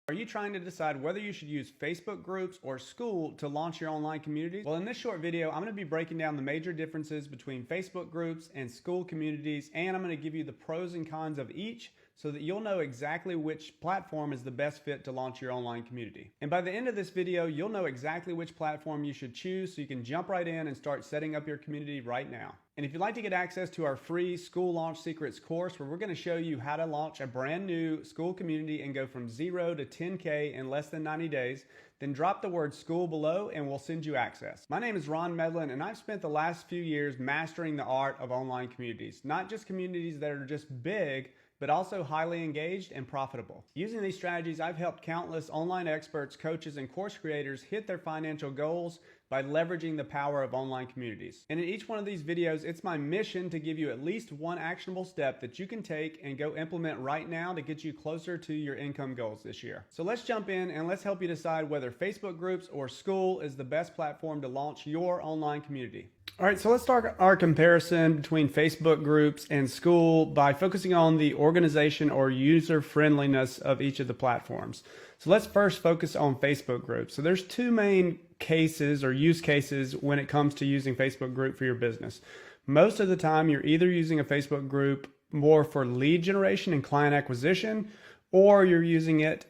Are you trying to decide whether you should use Facebook groups or Skool to launch your online communities? Well, in this short video, I'm going to be breaking down the major differences between Facebook groups and Skool communities, and I'm going to give you the pros and cons of each so that you'll know exactly which platform is the best fit to launch your online community. And by the end of this video, you'll know exactly which platform you should choose so you can jump right in and start setting up your community right now. And if you'd like to get access to our free Skool Launch Secrets course, where we're going to show you how to launch a brand new Skool community and go from 0 to 10K in less than 90 days, then drop the word Skool below and we'll send you access. My name is Ron Medlin, and I've spent the last few years mastering the art of online communities, not just communities that are just big, but also highly engaged and profitable. Using these strategies, I've helped countless online experts, coaches, and course creators hit their financial goals by leveraging the power of online communities. And in each one of these videos, it's my mission to give you at least one actionable step that you can take and go implement right now to get you closer to your income goals this year. So let's jump in and let's help you decide whether Facebook groups or Skool is the best platform to launch your online community. All right, so let's start our comparison between Facebook groups and Skool by focusing on the organization or user friendliness of each of the platforms. So let's first focus on Facebook groups. So there's two main cases or use cases when it comes to using Facebook group for your business. Most of the time, you're either using a Facebook group more for lead generation and client acquisition, or you're using it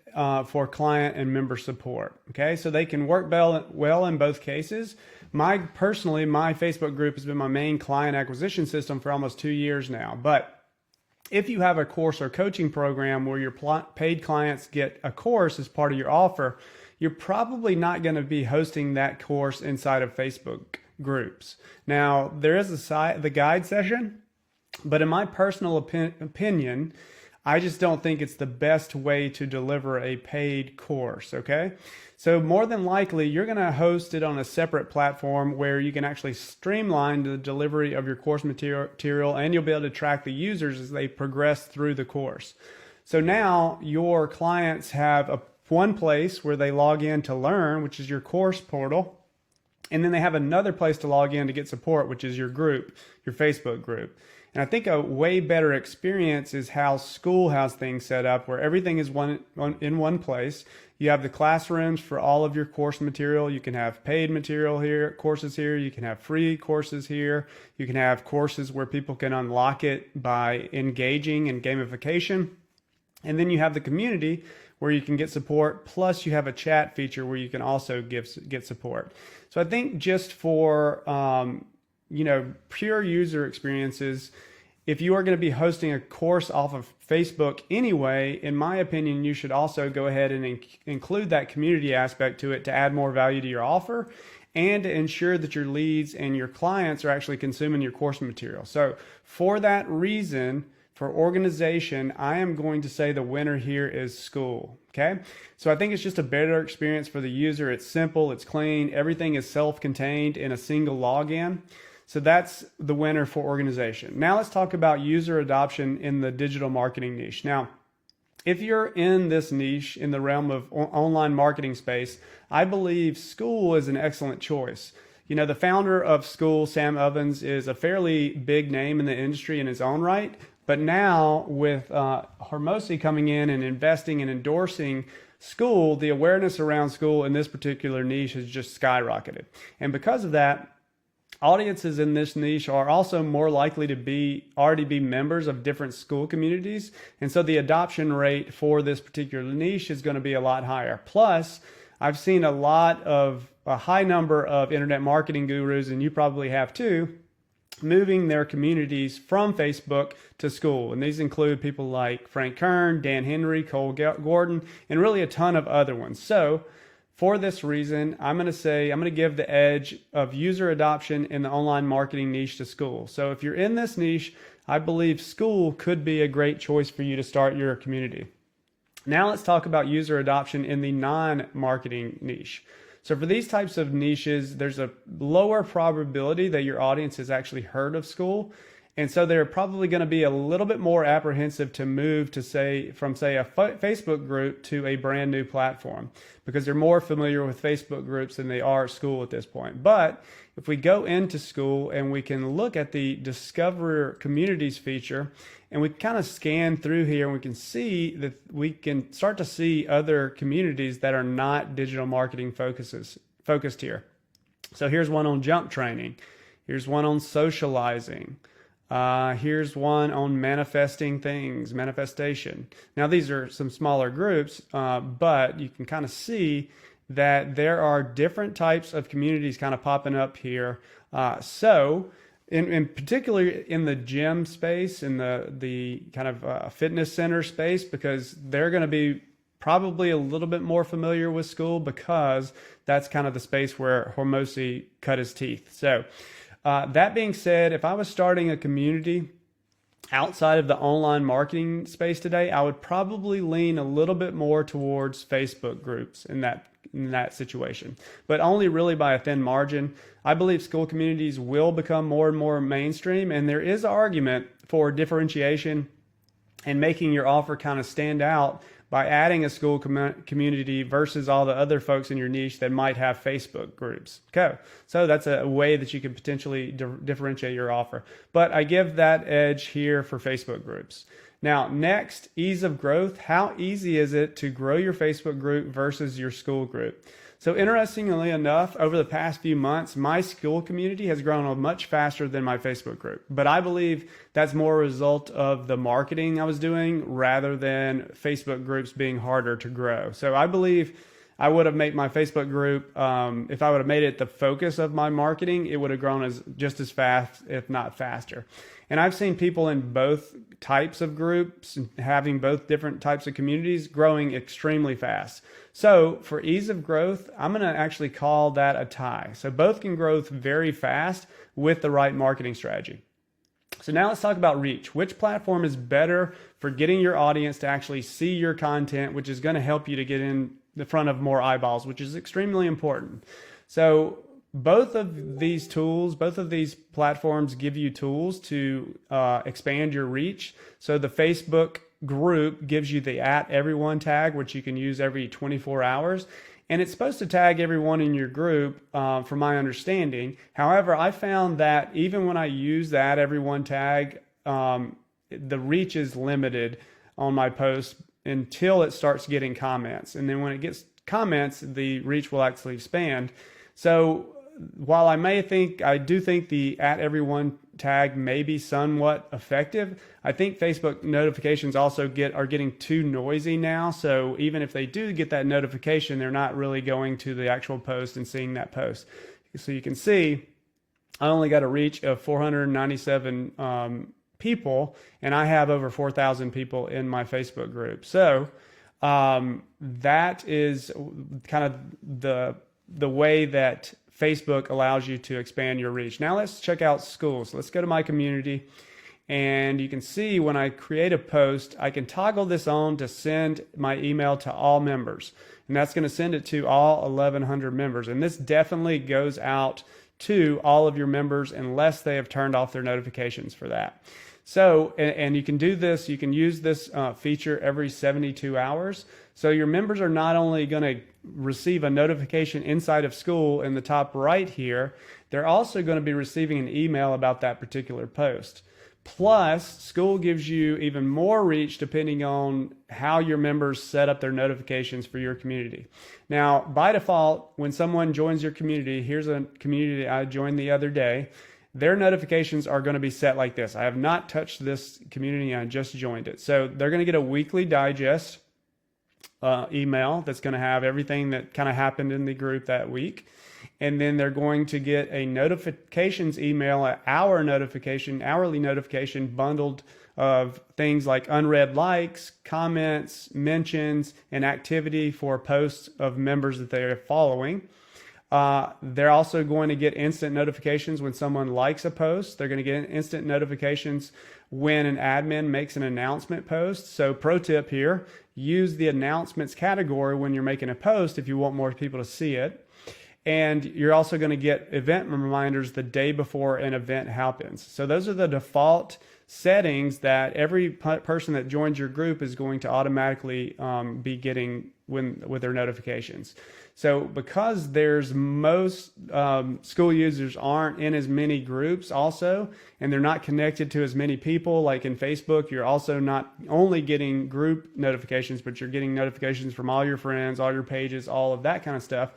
for client and member support. Okay, so they can work well in both cases. Personally, my Facebook group has been my main client acquisition system for almost 2 years now. But if you have a course or coaching program where your paid clients get a course as part of your offer, you're probably not going to be hosting that course inside of Facebook groups. Now, there is the guide session, but in my personal opinion, I just don't think it's the best way to deliver a paid course, okay? So more than likely, you're going to host it on a separate platform where you can actually streamline the delivery of your course material, and you'll be able to track the users as they progress through the course. So now your clients have one place where they log in to learn, which is your course portal, and then they have another place to log in to get support, which is your group, your Facebook group. And I think a way better experience is how Skool has things set up, where everything is in one place. You have the classrooms for all of your course material. You can have paid material here, courses here. You can have free courses here. You can have courses where people can unlock it by engaging in gamification. And then you have the community where you can get support, plus you have a chat feature where you can also get support. So I think just for pure user experiences, if you are going to be hosting a course off of Facebook anyway, in my opinion, you should also go ahead and include that community aspect to it to add more value to your offer and to ensure that your leads and your clients are actually consuming your course material. So for that reason, for organization, I am going to say the winner here is Skool. Okay, so I think it's just a better experience for the user. It's simple, it's clean, everything is self-contained in a single login. So that's the winner for organization. Now let's talk about user adoption in the digital marketing niche. Now, if you're in this niche in the realm of online marketing space, I believe Skool is an excellent choice. You know, the founder of Skool, Sam Ovens, is a fairly big name in the industry in his own right. But now with Hormozy coming in and investing and endorsing Skool, the awareness around Skool in this particular niche has just skyrocketed. And because of that, audiences in this niche are also more likely to already be members of different Skool communities. And so the adoption rate for this particular niche is going to be a lot higher. Plus, I've seen a high number of internet marketing gurus, and you probably have too, moving their communities from Facebook to Skool. And these include people like Frank Kern, Dan Henry, Cole Gordon, and really a ton of other ones. So for this reason, I'm going to give the edge of user adoption in the online marketing niche to Skool. So if you're in this niche, I believe Skool could be a great choice for you to start your community. Now let's talk about user adoption in the non-marketing niche. So for these types of niches, there's a lower probability that your audience has actually heard of Skool. And so they're probably going to be a little bit more apprehensive to move to from a Facebook group to a brand new platform, because they're more familiar with Facebook groups than they are Skool at this point. But if we go into Skool and we can look at the Discover Communities feature, and we kind of scan through here, and we can see that we can start to see other communities that are not digital marketing focused here. So here's one on jump training. Here's one on socializing. Here's one on manifestation. Now these are some smaller groups, but you can kind of see that there are different types of communities kind of popping up here. So in particular in the gym space, in the kind of fitness center space, because they're going to be probably a little bit more familiar with Skool, because that's kind of the space where Hormozi cut his teeth. So that being said, if I was starting a community outside of the online marketing space today, I would probably lean a little bit more towards Facebook groups in that situation, but only really by a thin margin. I believe Skool communities will become more and more mainstream, and there is an argument for differentiation and making your offer kind of stand out by adding a Skool community versus all the other folks in your niche that might have Facebook groups. Okay, so that's a way that you can potentially differentiate your offer. But I give that edge here for Facebook groups. Now, next, ease of growth. How easy is it to grow your Facebook group versus your Skool group? So interestingly enough, over the past few months, my Skool community has grown much faster than my Facebook group. But I believe that's more a result of the marketing I was doing rather than Facebook groups being harder to grow. So I believe I would have made my Facebook group, if I would have made it the focus of my marketing, it would have grown just as fast, if not faster. And I've seen people in both types of groups, having both different types of communities, growing extremely fast. So for ease of growth, I'm going to actually call that a tie. So both can grow very fast with the right marketing strategy. So now let's talk about reach. Which platform is better for getting your audience to actually see your content, which is going to help you to get in the front of more eyeballs, which is extremely important. So both of these tools, both of these platforms give you tools to expand your reach. So the Facebook group gives you the @everyone tag, which you can use every 24 hours. And it's supposed to tag everyone in your group, from my understanding. However, I found that even when I use that @everyone tag, the reach is limited on my post until it starts getting comments. And then when it gets comments, the reach will actually expand. So while I do think the @everyone tag may be somewhat effective, I think Facebook notifications also are getting too noisy now. So even if they do get that notification, they're not really going to the actual post and seeing that post. So you can see I only got a reach of 497 people, and I have over 4,000 people in my Facebook group. So that is kind of the way that Facebook allows you to expand your reach. Now let's check out Skool. So let's go to my community, and you can see when I create a post, I can toggle this on to send my email to all members, and that's going to send it to all 1,100 members. And this definitely goes out to all of your members unless they have turned off their notifications for that. So, and you can do this, you can use this feature every 72 hours. So your members are not only going to receive a notification inside of Skool in the top right here, they're also going to be receiving an email about that particular post. Plus, Skool gives you even more reach depending on how your members set up their notifications for your community. Now, by default, when someone joins your community, here's a community I joined the other day, their notifications are going to be set like this. I have not touched this community, I just joined it. So they're going to get a weekly digest email that's going to have everything that kind of happened in the group that week. And then they're going to get a notifications email, an hourly notification bundled of things like unread likes, comments, mentions, and activity for posts of members that they are following. They're also going to get instant notifications when someone likes a post. They're going to get instant notifications when an admin makes an announcement post. So pro tip here, use the announcements category when you're making a post if you want more people to see it. And you're also going to get event reminders the day before an event happens. So those are the default settings that every person that joins your group is going to automatically be getting with their notifications. So because there's most Skool users aren't in as many groups also, and they're not connected to as many people, like in Facebook, you're also not only getting group notifications, but you're getting notifications from all your friends, all your pages, all of that kind of stuff.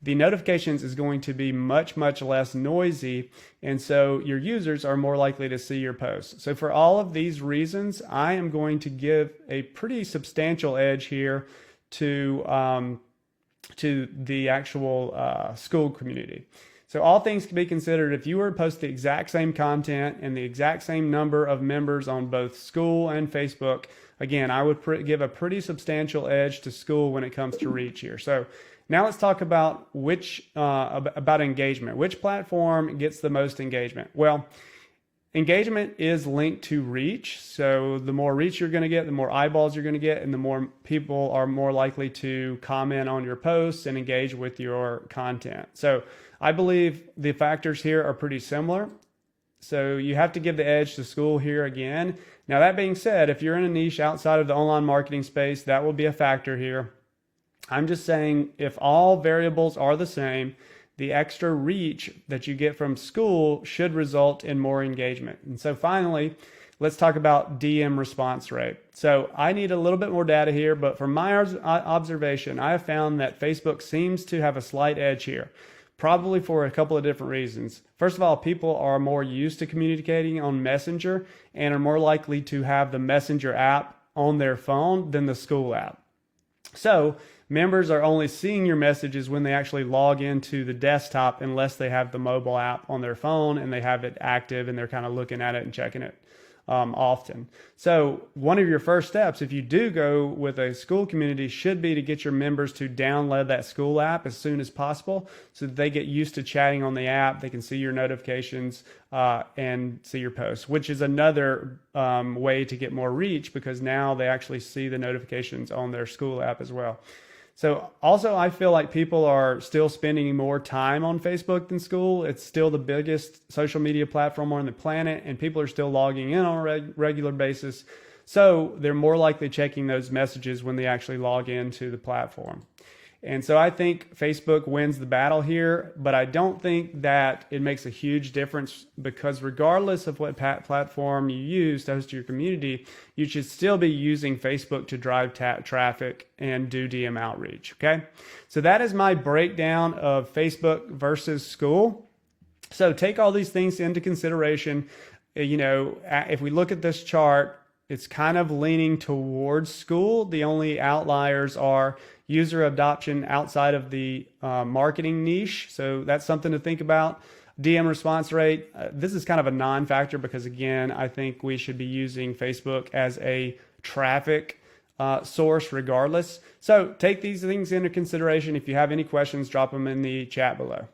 The notifications is going to be much, much less noisy, and so your users are more likely to see your posts. So for all of these reasons, I am going to give a pretty substantial edge here to the actual Skool community. So all things can be considered, if you were to post the exact same content and the exact same number of members on both Skool and Facebook, again, I would give a pretty substantial edge to Skool when it comes to reach here. So now let's talk about about engagement. Which platform gets the most engagement? Well, engagement is linked to reach. So the more reach you're going to get, the more eyeballs you're going to get, and the more people are more likely to comment on your posts and engage with your content. So I believe the factors here are pretty similar. So you have to give the edge to Skool here again. Now that being said, if you're in a niche outside of the online marketing space, that will be a factor here. I'm just saying if all variables are the same, the extra reach that you get from Skool should result in more engagement. And so finally, let's talk about DM response rate. So I need a little bit more data here, but from my observation, I have found that Facebook seems to have a slight edge here, probably for a couple of different reasons. First of all, people are more used to communicating on Messenger and are more likely to have the Messenger app on their phone than the Skool app. So members are only seeing your messages when they actually log into the desktop, unless they have the mobile app on their phone and they have it active and they're kind of looking at it and checking it often. So one of your first steps, if you do go with a Skool community, should be to get your members to download that Skool app as soon as possible so that they get used to chatting on the app. They can see your notifications and see your posts, which is another way to get more reach, because now they actually see the notifications on their Skool app as well. So also, I feel like people are still spending more time on Facebook than Skool. It's still the biggest social media platform on the planet, and people are still logging in on a regular basis. So they're more likely checking those messages when they actually log into the platform. And so I think Facebook wins the battle here, but I don't think that it makes a huge difference, because regardless of what platform you use to host your community, you should still be using Facebook to drive traffic and do DM outreach, okay? So that is my breakdown of Facebook versus Skool. So take all these things into consideration. You know, if we look at this chart, it's kind of leaning towards Skool. The only outliers are user adoption outside of the marketing niche. So that's something to think about. DM response rate, this is kind of a non-factor, because again, I think we should be using Facebook as a traffic source regardless. So take these things into consideration. If you have any questions, drop them in the chat below.